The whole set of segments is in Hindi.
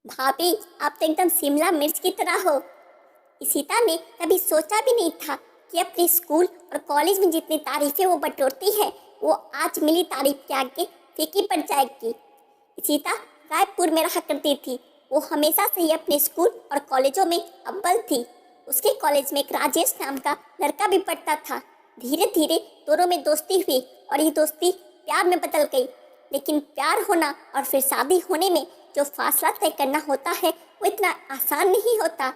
भाभी, आप तो एकदम शिमला मिर्च की तरह हो। इशिता ने कभी सोचा भी नहीं था कि अपने स्कूल और कॉलेज में जितनी तारीफें वो बटोरती है वो आज मिली तारीफ के आगे फीकी पड़ जाएगी। इशिता रायपुर में रहा करती थी। वो हमेशा से ही अपने स्कूल और कॉलेजों में अव्वल थी। उसके कॉलेज में एक राजेश नाम का लड़का भी पढ़ता था। धीरे धीरे दोनों में दोस्ती हुई और ये दोस्ती प्यार में बदल गई। लेकिन प्यार होना और फिर शादी होने में जो फासला तय करना होता है वो इतना आसान नहीं होता।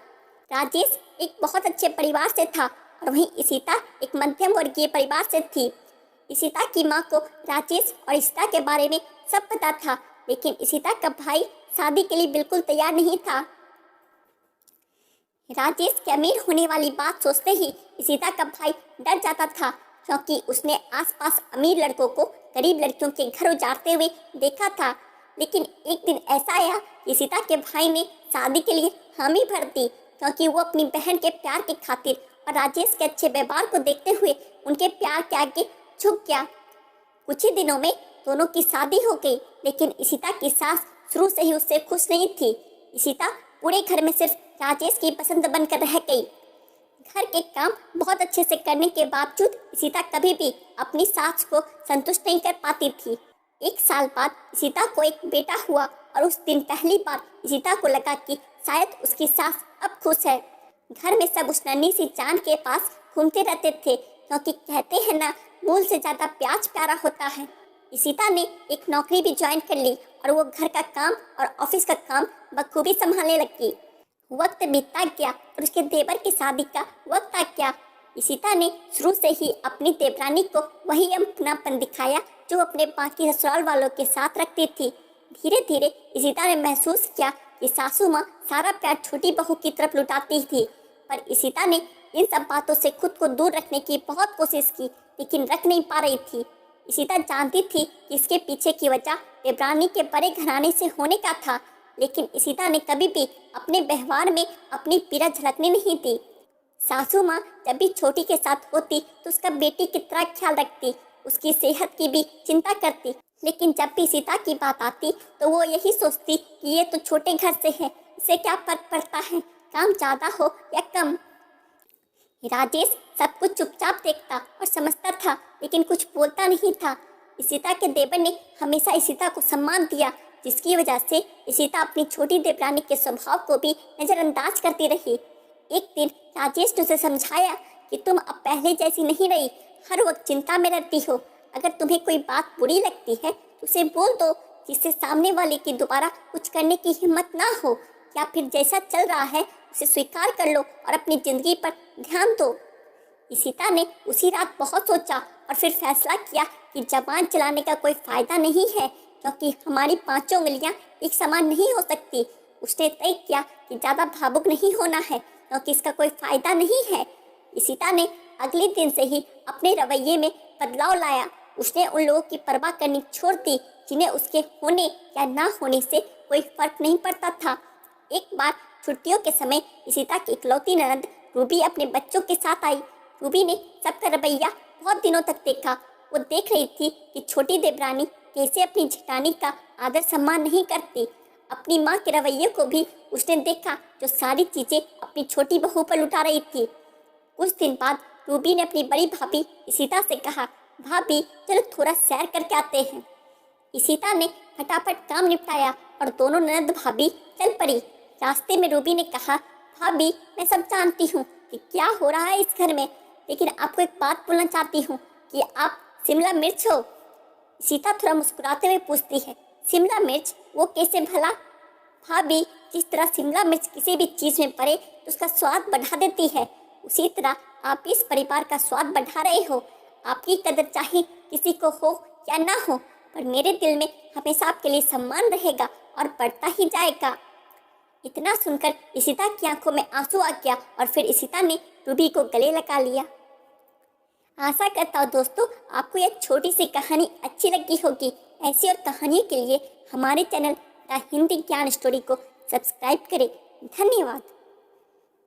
राजेश एक बहुत अच्छे परिवार से था और वहीं इशिता एक मध्यम वर्गीय परिवार से थी। इशिता की माँ को राजेश और इशिता के बारे में सब पता था, लेकिन इशिता का भाई शादी के लिए बिल्कुल तैयार नहीं था। राजेश के अमीर होने वाली बात सोचते ही इशिता का भाई डर जाता था, क्योंकि उसने आसपास अमीर लड़कों को गरीब लड़कियों के घर उजाड़ते हुए देखा था। लेकिन एक दिन ऐसा आया कि इशिता के भाई ने शादी के लिए हामी भर दी, क्योंकि वो अपनी बहन के प्यार की खातिर और राजेश के अच्छे व्यवहार को देखते हुए उनके प्यार के आगे झुक गया। कुछ ही दिनों में दोनों की शादी हो गई, लेकिन इशिता की सास शुरू से ही उससे खुश नहीं थी। इशिता पूरे घर में सिर्फ राजेश की पसंद बनकर रह गई। घर के काम बहुत अच्छे से करने के बावजूद इशिता कभी भी अपनी सास को संतुष्ट नहीं कर पाती थी। एक साल बाद इशिता को एक बेटा हुआ और उस दिन पहली बार इशिता को लगा कि शायद उसकी सास अब खुश है। घर में सब उस नन्ही सी जान के पास घूमते रहते थे, क्योंकि कहते हैं ना, मूल से ज्यादा प्याज प्यारा होता है। इशिता ने एक नौकरी भी ज्वाइन कर ली और वो घर का काम और ऑफिस का काम बखूबी संभालने लगी। वक्त बीतता गया और उसके देवर की शादी का वक्त आ गया। इशिता ने शुरू से ही अपनी देवरानी को वही अपनापन दिखाया जो अपने बाकी ससुराल वालों के साथ रखती थी। धीरे धीरे इशिता ने महसूस किया कि सासू माँ सारा प्यार छोटी बहू की तरफ लुटाती थी, पर इशिता ने इन सब बातों से खुद को दूर रखने की बहुत कोशिश की, लेकिन रख नहीं पा रही थी। इशिता जानती थी कि इसके पीछे की वजह देवरानी के बड़े घराने से होने का था, लेकिन इशिता ने कभी भी अपने व्यवहार में अपनी पीड़ा झलकने नहीं दी। सासू माँ जब भी छोटी के साथ होती तो उसका बेटी की तरह ख्याल रखती, उसकी सेहत की भी चिंता करती, लेकिन जब भी इशिता की बात आती तो वो यही सोचती कि ये तो छोटे घर से है, इसे क्या फर्क पड़ता है, काम ज़्यादा हो या कम। राजेश सब कुछ चुपचाप देखता और समझता था, लेकिन कुछ बोलता नहीं था। इशिता के देवर ने हमेशा इशिता को सम्मान दिया, जिसकी वजह से इशिता अपनी छोटी देवरानी के स्वभाव को भी नजरअंदाज करती रही। एक दिन राजेश ने उसे समझाया कि तुम अब पहले जैसी नहीं रही, हर वक्त चिंता में रहती हो। अगर तुम्हें कोई बात बुरी लगती है तो उसे बोल दो, जिससे सामने वाले की दोबारा कुछ करने की हिम्मत ना हो, या फिर जैसा चल रहा है उसे स्वीकार कर लो और अपनी जिंदगी पर ध्यान दो। इशिता ने उसी रात बहुत सोचा और फिर फैसला किया कि जबान चलाने का कोई फायदा नहीं है, क्योंकि हमारी पांचों उंगलियां एक समान नहीं हो सकती। उसने तय किया कि ज़्यादा भावुक नहीं होना है, क्योंकि इसका कोई फायदा नहीं है। इशिता ने अगले दिन से ही अपने रवैये में बदलाव लाया। उसने उन लोगों की परवाह करनी छोड़ दी जिन्हें उसके होने या ना होने से कोई फर्क नहीं पड़ता था। एक बार छुट्टियों के समय इशिता की इकलौती ननद रूबी अपने बच्चों के साथ आई। रूबी ने सबका रवैया बहुत दिनों तक देखा। वो देख रही थी कि छोटी देवरानी कैसे अपनी जेठानी का आदर सम्मान नहीं करती। अपनी माँ के रवैये को भी उसने देखा, जो सारी चीज़ें अपनी छोटी बहू पर लुटा रही थी। कुछ दिन बाद रूबी ने अपनी बड़ी भाभी इशिता से कहा, भाभी चलो थोड़ा सैर करके आते हैं। इशिता ने फटाफट काम निपटाया और दोनों ननद भाभी चल पड़ी। रास्ते में रूबी ने कहा, भाभी मैं सब जानती हूँ कि क्या हो रहा है इस घर में, लेकिन आपको एक बात बोलना चाहती हूँ कि आप शिमला मिर्च हो। इशिता थोड़ा मुस्कुराते हुए पूछती है, शिमला मिर्च वो कैसे भला? भाभी, जिस तरह शिमला मिर्च किसी भी चीज़ में पड़े तो उसका स्वाद बढ़ा देती है, उसी तरह आप इस परिवार का स्वाद बढ़ा रहे हो। आपकी कदर चाहे किसी को हो या ना हो, पर मेरे दिल में हमेशा आपके लिए सम्मान रहेगा और बढ़ता ही जाएगा। इतना सुनकर इशिता की आंखों में आंसू आ गया और फिर इशिता ने रूबी को गले लगा लिया। आशा करता हूँ दोस्तों आपको यह छोटी सी कहानी अच्छी लगी होगी। ऐसी और कहानियों के लिए हमारे चैनल द हिंदी ज्ञान स्टोरी को सब्सक्राइब करें। धन्यवाद।